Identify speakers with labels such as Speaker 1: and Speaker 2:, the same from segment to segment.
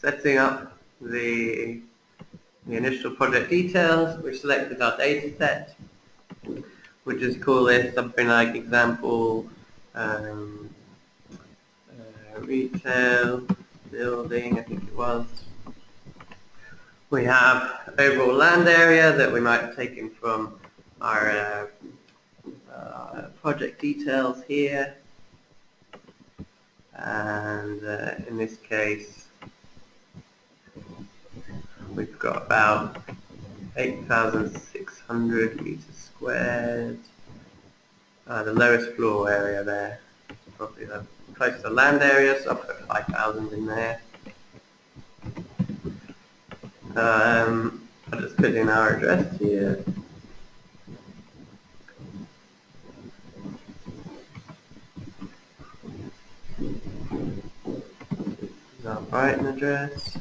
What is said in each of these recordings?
Speaker 1: setting up the initial project details. We've selected our data set. We'll just call this something like example retail building, I think it was. We have overall land area that we might have taken from our project details here. And in this case, we've got about 8,600 meters squared. The lowest floor area there, probably the close to the land area, so I'll put 5,000 in there. I'll just put in our address here. This is our Brighton address.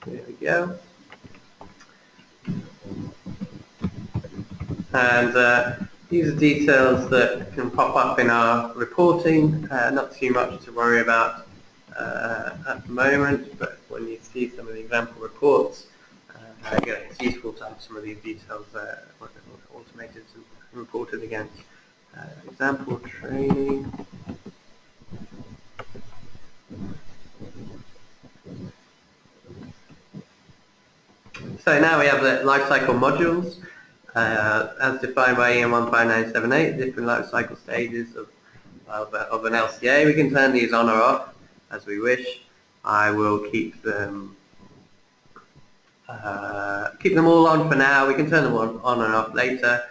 Speaker 1: There we go. And these are details that can pop up in our reporting. Not too much to worry about at the moment, but when you see some of the example reports, it's useful to have some of these details automated and reported against. Example training. So now we have the lifecycle modules. As defined by EN 15978, different life cycle stages of an LCA. We can turn these on or off as we wish. I will keep them all on for now. We can turn them on and off later.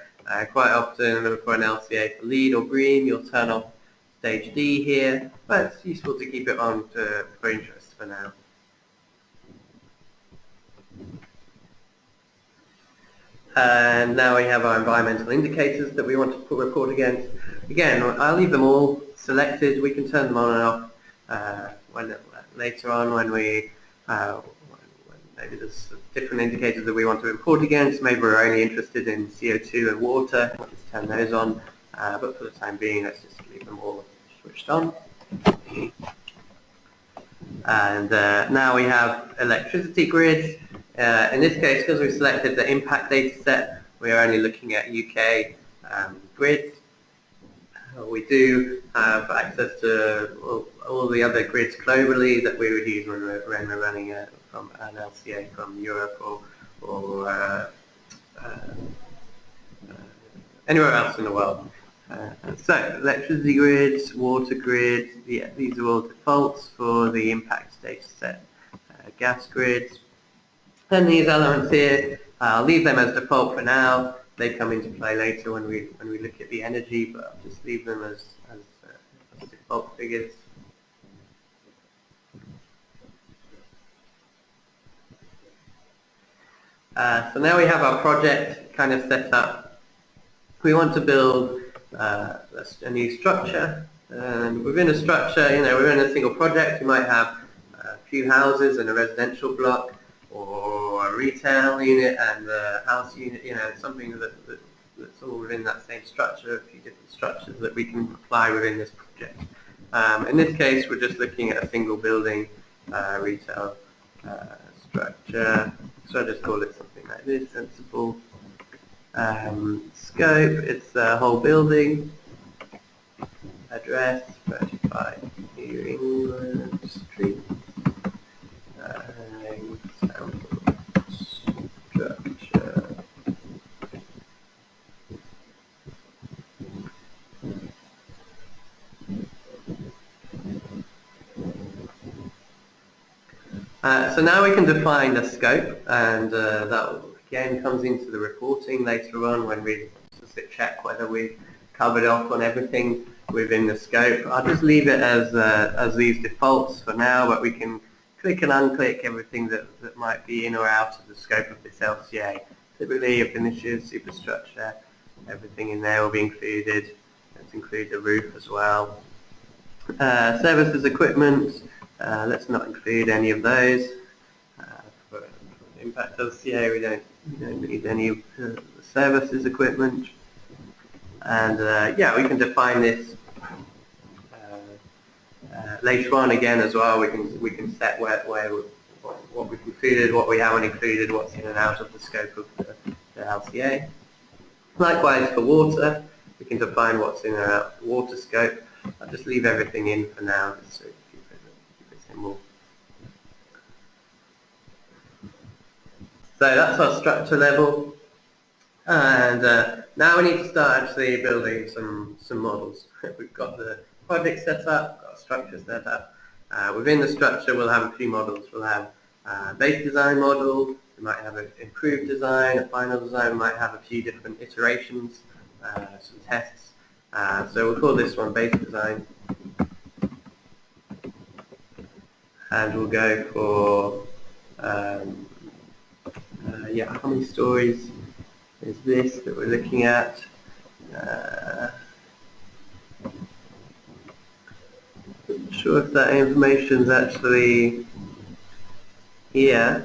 Speaker 1: Quite often for an LCA for lead or green, you'll turn off stage D here, but it's useful to keep it on for interest for now. And now we have our environmental indicators that we want to report against. Again, I'll leave them all selected. We can turn them on and off later on when maybe there's different indicators that we want to report against. Maybe we're only interested in CO2 and water. We'll just turn those on. But for the time being, let's just leave them all switched on. And now we have electricity grids. In this case, because we've selected the impact data set, we are only looking at UK grids. We do have access to all the other grids globally that we would use when we're running from an LCA from Europe or anywhere else in the world. So electricity grids, water grids, these are all defaults for the impact data set. Gas grids. And these elements here, I'll leave them as default for now. They come into play later when we look at the energy, but I'll just leave them as default figures. So now we have our project kind of set up. We want to build a new structure, and within a structure, we're in a single project. You might have a few houses and a residential block, or a retail unit and a house unit, something that's all within that same structure, a few different structures that we can apply within this project. In this case, we're just looking at a single building retail structure, so I'll just call it something like this, sensible. Scope, it's the whole building. Address, 35 New England Street. Structure. So now we can define the scope, and that again comes into the reporting later on when we check whether we've covered off on everything within the scope. I'll just leave it as these defaults for now, but we can click and unclick everything that might be in or out of the scope of this LCA. Typically, your finishes, superstructure, everything in there will be included. Let's include the roof as well. Services, equipment, let's not include any of those. For impact LCA, we don't need any of the services equipment. And yeah, we can define this later on again as well. We can set what we've included, what we haven't included, what's in and out of the scope of the LCA. Likewise for water, we can define what's in and out of the water scope. I'll just leave everything in for now, just so keep it simple. So that's our structure level, and now we need to start actually building some models. We've got the project set up, got a structure set up. Within the structure, we'll have a few models. We'll have a base design model. We might have an improved design, a final design. We might have a few different iterations, some tests. So we'll call this one base design, and we'll go for yeah, how many stories is this that we're looking at? Not sure if that information is actually here,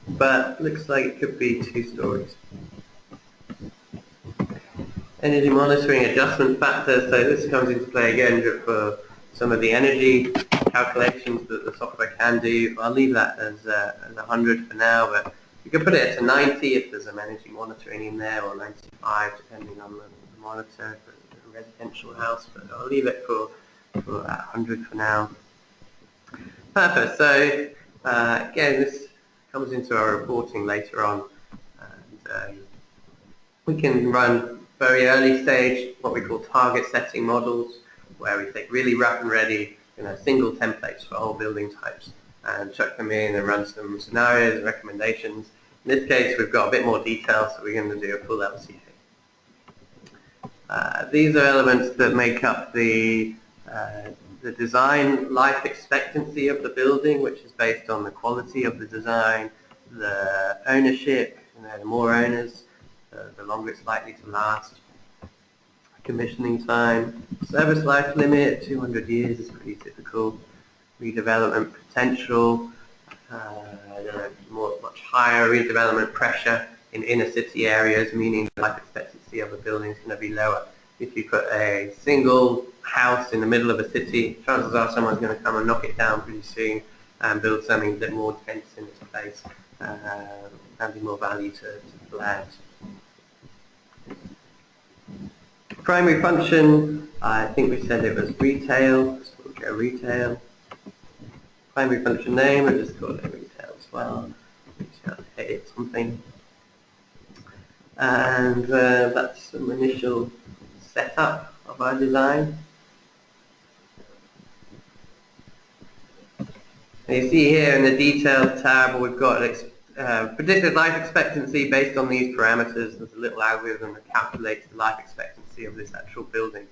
Speaker 1: but looks like it could be 2 stories. Energy monitoring adjustment factor, so this comes into play again for some of the energy calculations that the software can do. I'll leave that as 100 for now, but you can put it at 90 if there's some energy monitoring in there, or 95 depending on the monitor for a residential house, but I'll leave it for 100 for now. Perfect. So again, this comes into our reporting later on, and we can run very early stage what we call target setting models, where we take really rough and ready single templates for all building types and chuck them in and run some scenarios and recommendations. In this case, we've got a bit more detail, so we're going to do a full LCA. These are elements that make up the design life expectancy of the building, which is based on the quality of the design, the ownership, the more owners, the longer it's likely to last, commissioning time, service life limit, 200 years is pretty typical, redevelopment potential, much higher redevelopment pressure in inner city areas, meaning the life expectancy of a building is going to be lower. If you put a single house in the middle of a city, chances are someone's going to come and knock it down pretty soon and build something a bit more dense in its place, adding more value to the land. Primary function, I think we said it was retail, so we'll go retail. Primary function name, we'll just call it retail as well. Hit something. And that's some initial setup of our design. And you see here in the details tab, we've got predicted life expectancy based on these parameters. There's a little algorithm that calculates the life expectancy of this actual building.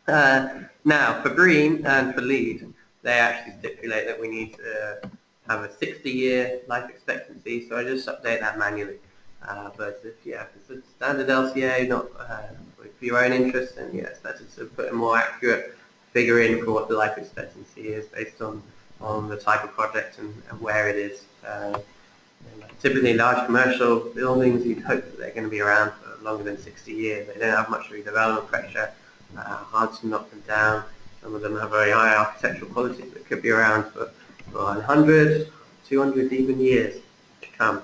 Speaker 1: Now, for green and for LEED, they actually stipulate that we need to have a 60-year life expectancy, so I just update that manually. But if it's a standard LCA, not for your own interest, then yeah, it's better to put a more accurate figure in for what the life expectancy is based on the type of project and where it is. Typically large commercial buildings, you'd hope that they're going to be around for longer than 60 years. They don't have much redevelopment pressure, hard to knock them down. Some of them have very high architectural quality that could be around for 100, 200 even years to come.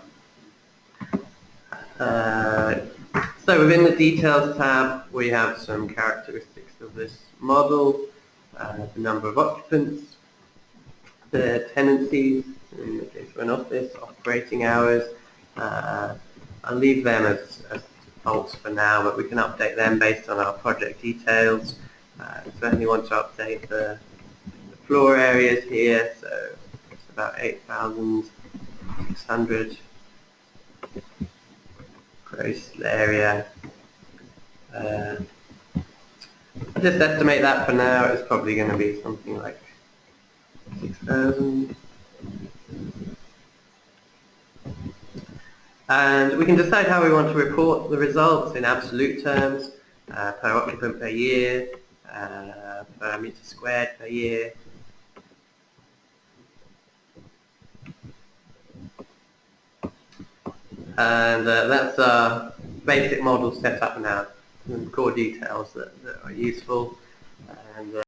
Speaker 1: So within the details tab, we have some characteristics of this model, the number of occupants, the tenancies, in the case of an office, operating hours. I'll leave them as defaults for now, but we can update them based on our project details. Certainly want to update the floor areas here, so it's about 8,600 gross area. I'll just estimate that for now. It's probably going to be something like 6,000. And we can decide how we want to report the results in absolute terms, per occupant per year, per meter squared per year. and that's our basic model set up now. Some core details that are useful, and